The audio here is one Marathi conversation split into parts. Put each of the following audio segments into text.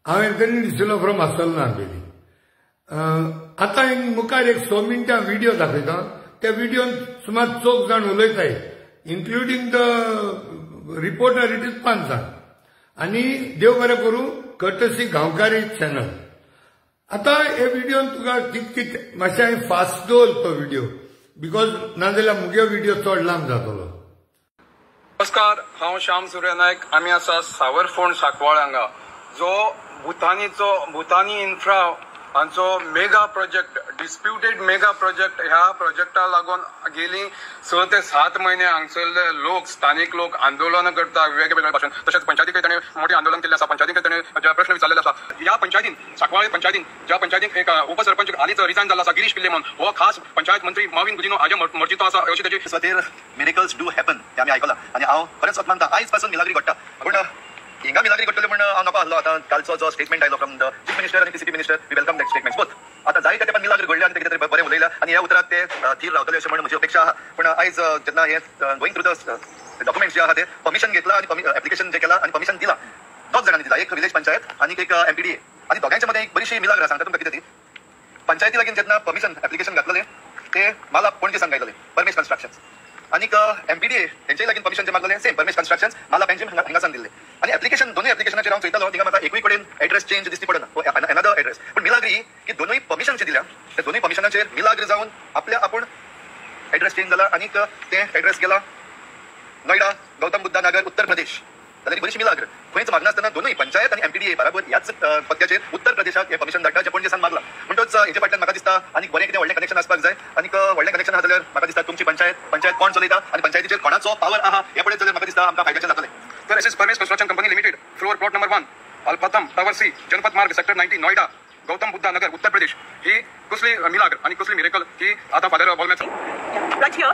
हांवें तरी दिसलो फ्रॉम आसतलो ना पयलीं. आतां मुखार एक 6 मिनटां व्हिडिओ दाखयता. त्या व्हिडिओन सुमार 4 जाण उलयताय, including the reporter. It is 5 जाण. आनी देव बरें करूं कर्टसी गांवकारी चॅनल. आतां हे व्हिडिओन तुका कित मातशें हांवें फास्ट दवरलो तो व्हिडिओ, बिकॉज नाजाल्यार मुगे व्हिडिओ चड लांब जातलो. नमस्कार, हांव श्याम सूर्य नायक. आमी आसा सावरफोंड सांकवाळ हांगा, जो भुतानी इन्फ्रा हांचो mega project, disputed mega project. ह्या प्रोजेक्टा लागून गेली 6 ते 7 महिने हांगसरले लोक, स्थानिक लोक आंदोलन करता वेगवेगळ्या भाशेन. तशेंच पंचायतीक ताणें मोठे आंदोलन केल्लें आसा. पंचायतीक ताणें जे प्रश्न विचारलेले आसा. ह्या पंचायतीन, सांकवाळ पंचायतीन, ज्या पंचायतीक एक उपसरपंच हालींच रिजायन जाल्लो आसा, गिरीश पिल्ले म्हणून, हो खास पंचायत मंत्री माविन गुदिनो हाजे मर्जीचो आसा अशी तेजी. स्वतेर मिरेकल्स डू हॅपन ते आमी आयकलां आनी हांव खरेंच मानता आयज पासून मिलाग्री घडटा. पूण हिंगा मिलाग्री घडटले म्हण हांव नाका आसलो. आतां कालचो जो स्टेटमेंट आयलो फ्रॉम द चीफ मिनिस्टर आनी city minister, we welcome that statements both. आतां जायत्या तेंपान मिलाग्री घडले आनी ते कितें तरी बरें उलयलां आनी ह्या उतराक ते थीर रावतले अशें म्हण म्हजी अपेक्षा आहा. पूण आयज जेन्ना हे गोईंग थ्रू द डॉक्युमेंट्स जे आहा ते परमिशन घेतला आनी एप्लिकेशन जे केला आनी परमिशन दिला, 2 जाणांनी दिला. एक विलेज पंचायत आनी एक MPDA. आनी दोगांच्या मदें एक बरीशी मिलाग्र आसा. सांगता तुमकां कितें ती. पंचायती लागीं जेन्ना परमिशन एप्लिकेशन घातलेलें ते माला पणजे सांगायलें परमेश कन्स्ट्रक्शन्स. आनीक MPDA तेंच्याय लागीं परमिशन जे मागलेलें सेम परमेश कन्स्ट्रक्शन्स माला पेंजीम हिंगासान दिल्लें. आनी एप्लिकेशन दोनूय एप्लिकेशनाचेर हांव चयतालो थिंगा म्हाका एकूय कडेन एड्रेस चेंज दिसती पडना, अनदर एड्रेस. पूण मिलाग्री की दोनूय परमिशन जे दिल्या ते दोनूय परमिशनाचेर मिलाग्र जावन आपल्या आपूण एड्रेस चेंज जाला. आनीक ते एड्रेस गेला नोयडा, गौतम बुद्धा नगर, उत्तर प्रदेश. जाल्यार बरीशी मिलाग्र. खंयच मागनासतना दोनूय पंचायत आनी MPDA बराबर ह्याच पत्त्याचेर उत्तर प्रदेशाक हे परमिशन धाडटा जे पणजेसान मागला. म्हणटच हेचे फाटल्यान म्हाका दिसता आनीक बरें कितें व्हडलें कनेक्शन आसपाक जाय. आनीक व्हडलें कनेक्शन आहा जाल्यार म्हाका दिसता तुमची पंचायत कोण चलयता आनी पंचायतीचेर कोणाचो पावर आहा हे पळयत जाल्यार म्हाका दिसता आमकां फायद्याचें जातलें. तर S Paramesh construction company limited, floor plot number 1, अल्पतम tower C, Janpad Marg, sector 90, Noida, Gautam Buddha Nagar, Uttar Pradesh. ही कसली मिलाग्र आणि कसली मिरेकल ही आता father बोलम्यात. Right here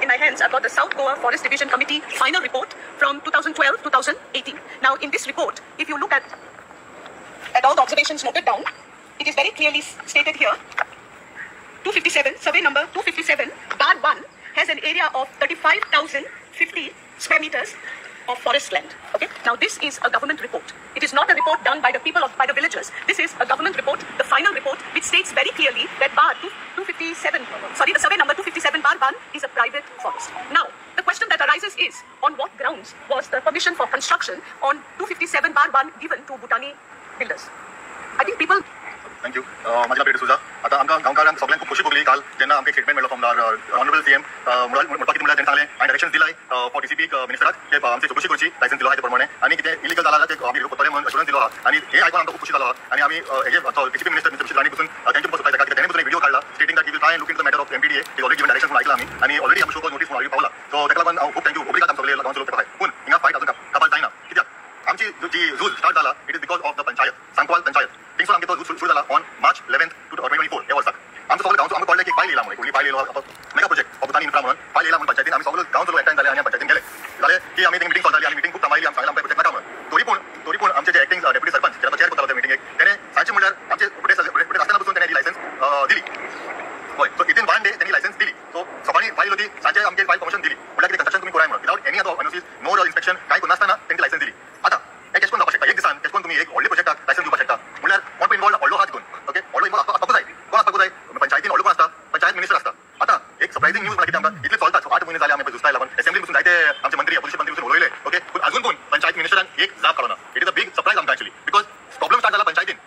in my hands I've got the South Goa Forest Division Committee final report from 2012-2018. Now in this report, if you look at all the observations noted down, it is very clearly stated here. 257, survey number 257 bar 1 has an area of 35,050 square meters of forest land. Okay, now this is a government report. It is not a report done by the people by the villagers. This is a government report, the final report, which states very clearly that bar 257, sorry, the survey number 257 bar 1 is a private forest. Now the question that arises is, on what grounds was the permission for construction on 257 bar 1 given to Bhutani builders? I think people. Thank you. माझा पेट सुजा. आता आमकां गांवकारांक सगळ्यांक खूब खोशी भोगली काल जेन्ना आमकां स्टेटमेंट मेळ्ळो फ्रॉम ऑनरेबल CM. म्हणपाक कितें म्हळ्यार तेणें सांगलें हांवें डायरेक्शन दिलाय फॉर DCP मिनिस्टराक की आमची चवकशी करची, लायसन्स दिलो हाचे प्रमाणे आनी कितें इलिगल जाला ते आमी करतले म्हणून अश्युरन्स दिलो आहा. आनी हे आयकून आमकां खूब खोशी जालो आहा. आनी आमी हेजे DCP मिनिस्टर मिस्टर राणी बसून थँक्यू म्हणपाक सोदता कित्याक तेणें बसून व्हिडिओ काडला stating that we will try and look in the matter of MPDA. Is already given direction म्हणून आयकला आमी आनी ऑलरेडी आमकां शो नोटीस म्हणून पावला. सो ताका लागून हांव खूब थँक्यू ओब्रिगाद आमकां सगळे गांवचे लोक तेका. पूण हिंगा फायट अजून काबाल जायना. कित्याक आमची जी झूज स्टार्ट जाला it is because of the panchayat, Sancoale panchayat. थिंगसून आमकां तो झूज सुरू जाला ऑन मार्च 11th, 2024 ह्या वर्साक. आमचो सगळो गांवचो आमकां कळलें की फायल येयला म्हणून, व्हडली फायल येयलो mega project of Bhutani infra म्हणून फायल येयला म्हणून पंचायतीन. आमी सगळो गांवचो एकठांय जाले आनी पंचायतीन गेले जाल्यार की आमी मिटींग कॉल जाली आनी मिटींग खूब थांबायली. आमी सांगलें आमकां प्रोजेक्ट नाका म्हणून. तरी पूण आमचे जे एक्टिंग डेप्युटी सरपंच जेन्ना चेअर करतालो त्या मिटींगेक तेणें सांगचें म्हणल्यार आमचे फुडें आसतना पसून तेणें लायसन्स दिली. हय, सो विथीन 1 डे तेणी लायसन्स दिली. सो सकाळी फायल होती, सांजे आमचे फायल परमिशन दिली. म्हटल्यार कितें कंस्ट्रक्शन तुमी कराय म्हणून without any other NOCs, no inspection, कांय करनासतना तेंची लायसन्स दिली. आतां हे कशें करून जावपाक शकता? एक दिसान कशें करून तुमी एक व्हडल्या प्रोजेक्टाक लायसन्स दिवपाक शकता? म्हळ्यार कोण पळय इन्वॉल्व व्हडलो हात घेवन. ओके, व्हडलो इन्वॉल्व आसपाकूच जाय. कोण आसपाकूच जाय? पंचायतीन व्हडलो कोण आसता? पंचायत मिनिस्टर आसता. आतां एक सरप्रायझींग न्यूज कितें आमकां इतले चलता 8 म्हयने जाले आमी जुस्ताय लागून असेंब्ली बसून जायते आमचे मंत्री अपोजिशन मंत्री बसून उलयले. ओके, पूण अजून पूण पंचायत मिनिस्टरान एक जाप काडना. It is a big surprise आमकां एक्चुअली बिकॉज प्रॉब्लम स्टार्ट जाला पंचायतीन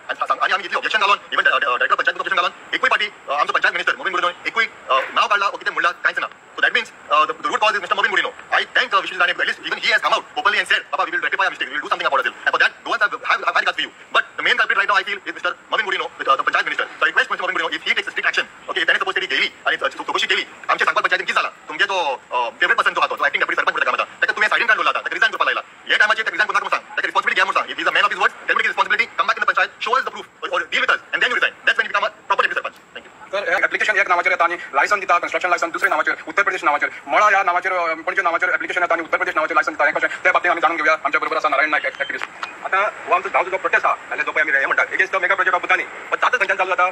आनी आमी इतली ऑब्जेक्शन घालून इवन डायरेक्टर पंचायत ऑब्जेक्शन घालून एकूय पार्टी आमचो पंचायत मिनिस्टर मोविन गुडिनो एकूय नाव काढला कितें म्हणला कांयच ना. So that means the root cause is mister Mauvin Godinho. I thank Vishil Rane at least even he has come out openly and said papa we will rectify our mistake, we will do something about it. And for that no one have got for you, but the main culprit right now I feel is Mr. Movind Gudino, the panchayat minister. So I request Mr. Movind Gudino if he takes strict action. Okay, त्याने suppose तरी गेली आणि चौकशी केली आमच्या सांगपाल पंचायतीन किती झाला तुमचे तो फेवरेट पर्सन जो होता तो ऍक्टिंग डेप्युटी सरपंच म्हणटा कामाचा त्याका तुम्ही सायडीन काढलो आता रिझाइन करपाक लायला. या टायमाचेर त्याका रिझाइन करनाका म्हणून सांग, त्याका रिस्पॉन्सिबिलिटी घ्या म्हणून सांग. If he is a man of his words, tell me his responsibility, come back in the panchayat, show us the proof or deal with us and then you resign. That's when you become a proper deputy sarpanch. Thank you. तर ऍप्लिकेशन एक नावाचेर येता आणि लायसन दिता कंस्ट्रक्शन लायसन दुसरे नावाचेर उत्तर प्रदेश नावाचेर मळा ह्या नावाचेर पणजे नावाचेर ऍप्लिकेशन येता आणि उत्तर प्रदेश नावाचेर लायसन दिता. कशें त्या बाबतींत आमी जाणून घेवया. आमच्या बरोबर आसा नारायण नायक एक्टिविस्ट. आता हो आमचो गांवचो जो प्रोटेस्ट आहा नाल्यार जो पळय आमी हे म्हणटात against the mega project of Bhutani, पण तातूंत खंयच्यान चालू जाता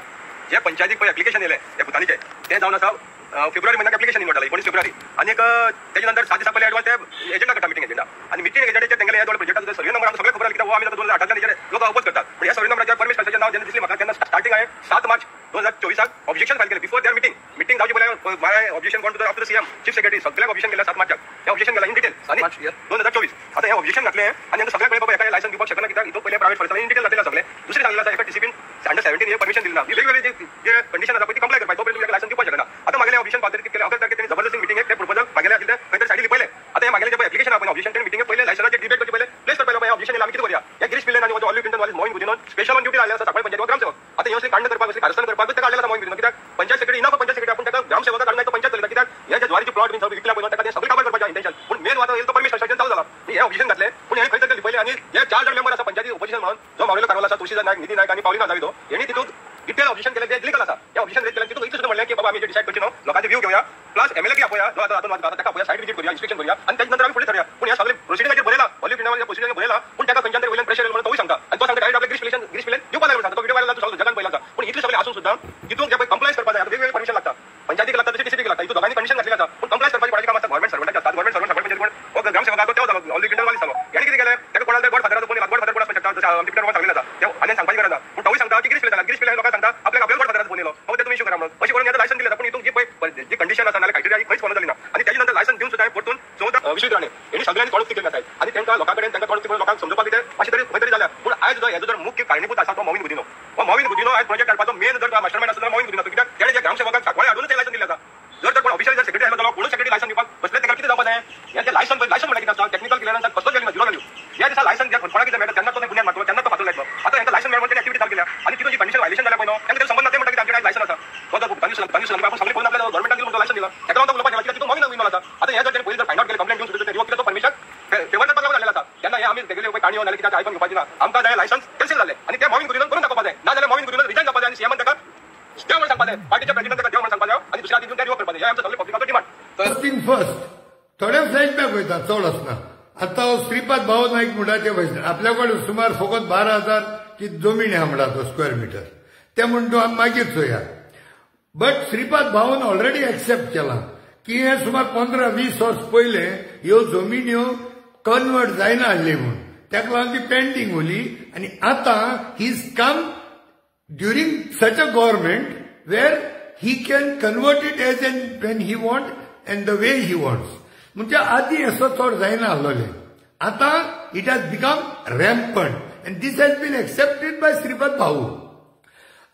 जे पंचायतीक पळय ऍप्लिकेशन येयलें ते भुतानीचे ते जावन आसा फेब्रुवारी महिन्यात ऍप्लिकेशन इन्वॉल्व जाला 19 फेब्रुवारी. आणि तेच्या नंतर 7 दिसा पयलीं एडवान्स ते एजेंडा करता मिटींग एजेंडा आणि मिटींग एजेंडाचेर तेंगेले हे प्रोजेक्टाचो सर्वे नंबर आमकां सगळे खबर आली की आम्ही 2018 लोक अपोज करतात. पण या सर्व परमिशन कन्स्ट्रक्शन नाव ज्यांनी दिसले म्हाका त्यांना स्टार्टिंग आहे 7 मार्च 2024 ऑब्जेक्शन फाईल केले बिफोर देअर मीटिंग जावचे पयलीं my objection gone to after CM chief secretary सगळ्यांक ऑब्जेक्शन केलं 7 मार्चाक. हे ऑब्जेक्शन केलं इन डिटेल आणि 2024 आता हे ऑब्जेक्शन घातले आणि सगळ्याक पयलीं बाबा एका लायसन दिवपाक शकना कित्याक इथं पयलीं प्रायव्हेट फॉरेस्ट इन डिटेल घातलेला सगळे. दुसरी सांगलेलं आसा एका टीसीपीन अंडर 17 हे परमिशन दिली ना वेगवेगळे जे कंडिशन आसा पळय ती कंप्लाय करपाक तोपर्यंत तुम्ही लायसन दिवपाक शकना. आता मागेले ऑब्जेक्शन पात्र केले 11 तारखेक त्यांनी जबरदस्ती मीटिंग ते प्रपोजल मागेले आसले खंय सायडीक पयले. आता हे मागेले जे ऍप्लिकेशन आपण ऑब्जेक्शन ते मीटिंग पयले लायसनाचे डिबेट करचे पयले प्लेस करपाक पयले ऑब्जेक्शन आम्ही किती करूया. या गिरीश पिल्ले आणि ऑलिव्ह किंटन वाले Mohin Gudino special on duty आले आसा सकाळी पंचायत ग्रामसेवक. आता हे असले काढणं करपाक असले कारस्थान करपाक ते काढलेला मोहीन गुदिनो कित्याक panchayat secretary enough panchayat secretary आपण त्याका ग्रामसेवक काढणार तो पंचायत चलता कित्याक या जे ज्वारीची प्लॉट बीन विकला पयलो त्याका ते सगळे काबार करपाचे इंटेंशन. पण मेन वाता येईल तो परमिशन स्ट्रक्चर चालू झाला. हे ऑब्जेक्शन घातले पण हे खंय तरी पयले आणि हे 4 जण मेंबर आसा पंचायती ऑपोजिशन म्हणून जो मागलेलो कारवाला आसा तुळशीदास नायक निधी नायक आणि पावलिना जाविदो यांनी तितून डिटेल ऑब्जेक्शन केले जे इलीगल आसा. या ऑब्जेक्शन रेज केले तितून इतलें सुद्दां म्हणलें की बाबा आम्ही डिसाइड करची न्हू लोकांचे व्यू घेऊया प्लस एमएलए की आपोया जो आता ताका आपोया साइट विजिट करूया इन्स्पेक्शन करूया आणि त्यानंतर आम्ही पुढे ठरवूया. पण या सगळे प्रोसिडिंगाचेर बरयला ऑलिव्ह किंटन प्रोसिडिंगाचेर बरयला पण त्याका खंयच्यान तरी वयल्यान प्रेशर येयला म्हणून तोय सांगता आणि तो सांगता डायरेक्ट आपल्या गिरीश पिल्लेन दिवपाक लागला सांगता. तो व्हिडिओ व्हायरल जाता जगान पयला जाता. पण इतले सगळे आसून सुद्दां तितून जे कंप्लायन्स करपाक जाय वेगवेगळे परमिशन लागता पंचायतीक लागता तशें टीसीपीक लागता. इतून दोगांनी कंडिशन घातलेली आसा पण कंप्लायन्स करपाची पडायची काम आसता गव्हर्नमेंट सर्वंटाचे आसतात. गव्हर्नमेंट सर्वंट पंचायती पण हो ग्रामसेवकाचो तेव जालो ऑलिव्ह किंटन वाली जालो. याने कितें केलें त्याका कोणाला गॉड फादराचो कोणी गॉड फादर कोण आसपाक शकता जशें आमचे पिटर सांगलेलें आसा तेव आनी सांगपाची गरज आसा. पण तोय सांगता की गिरीश पिल्ले लोकांक सांगता आपल्याक गॉड फादराचो फोन येयलो हो ते तुम्ही इश्यू करा म्हणून अशें करून आता लायसन दिलें. पण इतून जी कंडिशन आसा नाल्यार क्रायटेरिया खंयच फॉलो जाली ना आणि त्याच्या नंतर लायसन दिवन सुद्दां परतून 14 विश्व राणे यांनी सगळ्यांनी तोडुक्ती केली आसा आणि तांकां लोकांकडेन तांकां तोडुक्ती करून लोकांक समजोवपाक कितें अशें तरी खंय तरी जाल्या. पण आयज जो हेजो जर मुख्य कारणीभूत आसा तो मोहीन गुदिनो. मोहीन गुदिनो आयज प्रोजेक्ट काडपाचो मेन जर मास्टरमाइंड आसा जाल्यार मोहीन गुदिनो कित्याक तेणे जे ग्रामसेवकांक सांकवाळे हाडूनच ते लायसन दिलें आसा. जर कोण ऑफिशियल जर सेक्रेटरी आसलो कोण सेक्रेटरी लायसन दिवपाक बसले तेका कितें जावपाक जाय. हे लायसन म्हळ्यार कितें आसता टेक्निकल क्लियरन्स कसलो गेलो झिरो व्हॅल्यू. ज्या दिसा लायसन ज्या कोणाक कितें मेळटा तेन्ना तो गुन्यांव मारतलो तेन्ना तो फाटलो लागलो. आता हेंका लायसन मेळोन तेणे एक्टिविटी चालू केल्या आणि तितून जी कंडिशन व्हायलेशन जाल्या पळय न्हू तेंका संबंध ना ते म्हणटा की आमचे लायसन आसा. आपण सगळे कोण आपल्याला गव्हर्नमेंटान दिलं लायसन दिलं तेका तो उलोवपाक कित्याक तितून मोहीन गुदिनो आसा. आता हे जर तेणे पयलीं जर फायंड आउट केले कंप्लेंट घेवन सुद्दां रिवोक केलं तो परमिशन फेवर करपाक लागलेला आसा. तेन्ना हे आमी तेगेले काणी येवन कित्याक आयकून घेवपाची ना. आमकां जाय लायसन्स कॅन्सल जालें आणि ते मोहीन गुदिनो करून दाखोवपाक जाय ना जाल्यार मोहीन गुदिनो रिजाइन जावपाक जाय आणि सीएमान ताका देव म्हणून सांगपाक जाय पार्टीच्या प्रेसिडेंटाक देव म्हणून सांगपाक जाय आणि दुसऱ्या दिसून ते रिवोक करपाक जाय. हे आमचो सगळे पब्लिकाचो डिमांड. फर्स्ट थोडे फ्लॅशबॅक वयता चड आसना. आता श्रीपाद भाऊ नाईक मुडाचे वयता आपल्याकडे सुमार फकत 12,000 की जमीन आहे म्हणा तो स्क्वेअर मीटर ते म्हणतो आम्ही मागीर चोया. बट श्रीपाद भाऊन ऑलरेडी एक्सेप्ट केला की हे सुमार 15-20 वर्स पयले ह्यो जमीन ह्यो कन्वर्ट जायना आसली म्हणून ताका लागून ती पेंडिंग उरली आणि आता he is come during such a government where he can convert it as and when he want and the way he wants. म्हणजे आधी असं चड जायना आसलोलें. आता it has become rampant and this has been accepted by Shripad भाऊ.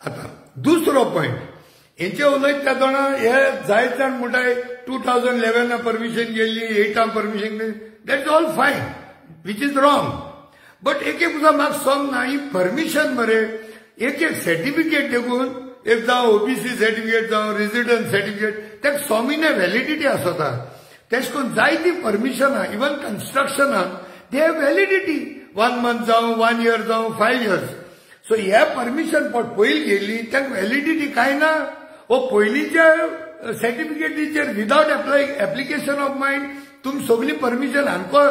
आता दुसरो पॉइंट हेंचे उलयता तेन्ना हे जायत जाण म्हणटाय 2011 परमिशन गेली 8 परमिशन गेली दॅट इज ऑल फायन विच इज रॉंग. बट एक सुद्दां म्हाका समजना ही परमिशन मरे एक सर्टिफिकेट देखून एक जावं ओबीसी सर्टिफिकेट जावं रेजिडन्स सर्टिफिकेट त्याक सोमिने व्हॅलिडिटी आसता. तेश करून जायती परमिशनां इवन कन्स्ट्रक्शनाक दे हॅव व्हॅलिडिटी 1 month जावं 1 year जावं 5 years. सो हे परमिशन पयली गेली त्याक व्हॅलिडिटी काय ना. हो पयलींच्या सर्टिफिकेटीचेर विदाउट एप्लिकेशन ऑफ मायंड तुमी सगळी परमिशन हांको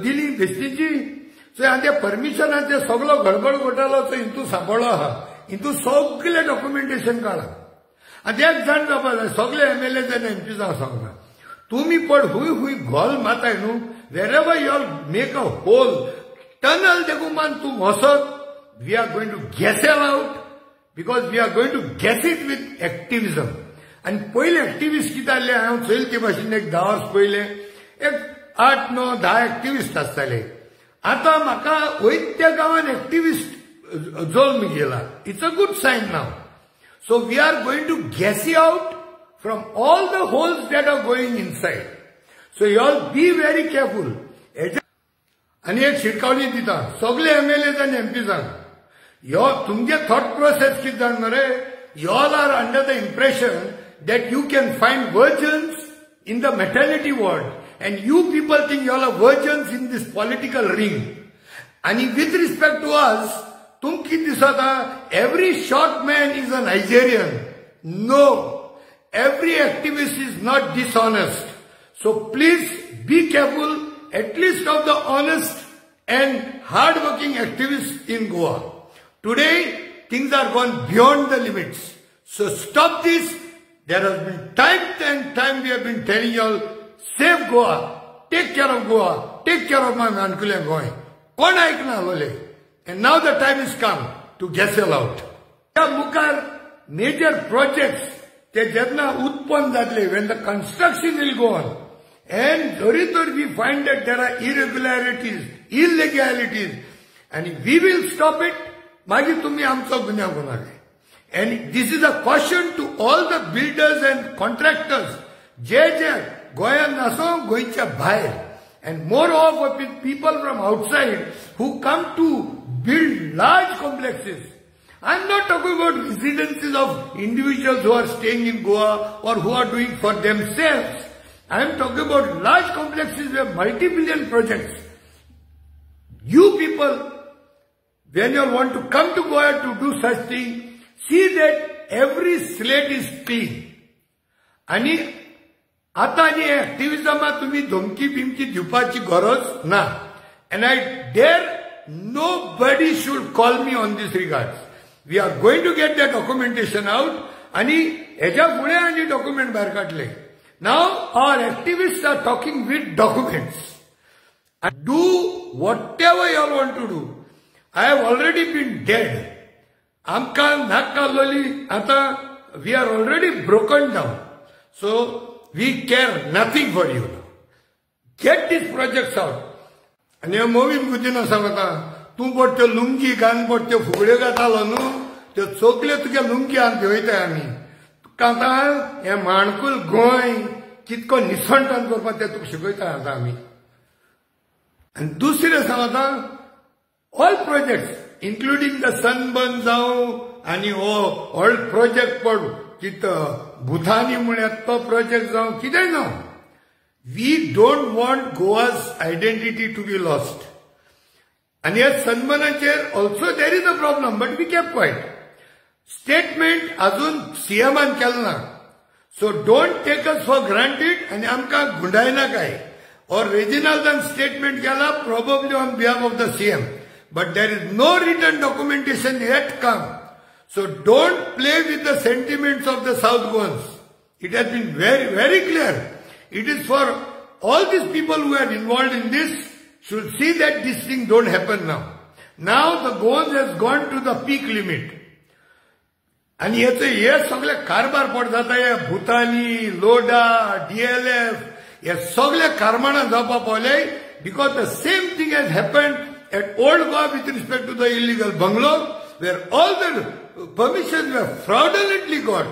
दिली बेश्टीची. सो ह्या त्या परमिशनाचे सगळो गडबड घोटाळो हितून सांपडलो आहा. हितून सगळे डॉक्युमेंटेशन काढा आनी एक जाण जावपाक जाय सगळे एमएलए आनी एमपी जावं सांगना तुम्ही पण हुई घोल माताय न्हू wherever you all make a hole tunnel देखून मान तूं वसत we are going to gas एल out because we are going to gas it with activism. आनी पयले एक्टिविस्ट कितें आसले हांव चलते ते भाशेन एक 10 वर्स पयले एक 8-9-10 एक्टिविस्ट आसताले. आता म्हाका वयत्या गांवांत एक्टिविस्ट जल्म गेला. इट्स अ गुड सायन नाव. So we are going to guess it out from all the holes that are going inside. So you all be very careful. आणि एक शिटकावणी दिता सगळे एमएलए आणि एमपीजांक यो तुमचे थॉट प्रोसेस कितें जाण मरे you all are under the impression that you can find virgins in the maternity ward and you people think you all are virgins in this political ring. And with respect to us तुम किती दिसता every short man is a Nigerian. No, every activist is not dishonest. So please be careful at least of the honest and hard-working activists in Goa. Today things are gone beyond the limits. So stop this. There has been time we have been telling you all save Goa, take care of Goa, take care of my Mankule Goa. कोण आयकना आलोले. And now the time is come to gessel out. त्या मुखार major projects ते जेन्ना उत्पन्न जातले, when the construction will go on, and जरी we find that there are irregularities, illegalities, and we will stop it, मागीर तुमी आमचो गुन्यांव करनाका. And this is a caution to all the builders and contractors, जे गोंयांत आसो गोंयच्या भायर, and more of people from outside who come to build large complexes. I am not talking about residences of individuals who are staying in Goa or who are doing for themselves. I am talking about large complexes where multi-billion projects. You people, when you want to come to Goa to do such thing, see that every slate is clean. आणि आता आणि ऍक्टिव्हिजमात तुम्ही धमकी बिमकी दिवपाची गरज ना. And I dare nobody should call me on this regards. We are going to get the documentation out आणि हेच्या फुडें आनी document भायर काडले. Now our activists are talking with documents. And do whatever you all want to do. I have already been dead. आमकां नाक काडलोली आता we are already broken down. So we care nothing for you now. Get these projects out. And you Movim Gujina Samata, तू पडट्यो लुंगी घान पडट्यो फुगड्यो घातालो न्हू, त्यो चोकल्यो तुगे लुंगी आनी घेवयताय आमी. तुका आतां हें माणकूल गोंय कितको निसणटान करपाक तें तुका शिकयताय आतां आमी. आनी दुसरें सांगता, all projects, including the sunburn जावं आनी हो ऑल प्रोजेक्ट पड कितें भुतानी म्हळ्यार तो प्रोजेक्ट जावं कितेंय जावं, we don't want Goa's identity to be lost. And yes, Sanbanacher also there is a problem, but we kept quiet. Statement Azun CMan Kelna. So don't take us for granted and Amka Gundaina Kai. Or Reginaldan statement Kala probably on behalf of the CM. But there is no written documentation yet come. So don't play with the sentiments of the South Goans. It has been very, very clear. It is for all these people who are involved in this should see that this thing don't happen now. Now the Goans has gone to the peak limit. And he सगळे कारभार पड जाता हे भुतानी, लोडा, DLF, हे सगळे कारमाना जावपा पावले because the same thing has happened at Old Goa with respect to the illegal bungalow, where all the permissions were fraudulently got.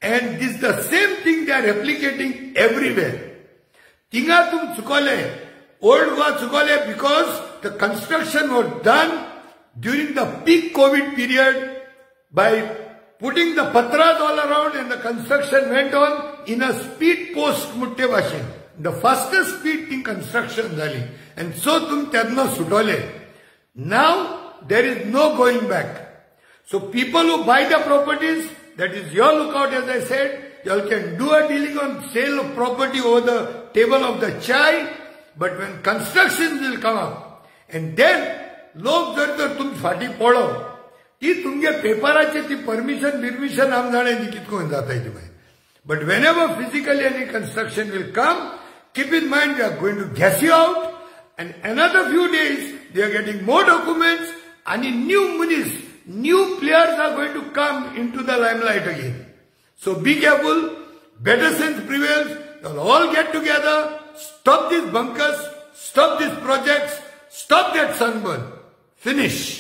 And this is the same thing they are replicating everywhere. Tinga tum chukole, Old Goa chukole because the construction was done during the peak COVID period by putting the patras all around and the construction went on in a speed post mutte vashin. The fastest speed in construction zali. And so tum tadna sutole. Now there is no going back. So people who buy the properties, that is your lookout, as I said. You all can do a dealing on sale of property over the table of the chai. But when constructions will come up, and then, log jar tum fati podo, ti tumge paperache ti permission am jane ni kitko jata hai tumhe. But whenever physically any construction will come, keep in mind we are going to gas you out. And another few days, they are getting more documents, and in new munis, new players are going to come into the limelight again. So be careful, better sense prevails, you'll all get together, stop these bunkers, stop these projects, stop that sunburn, finish.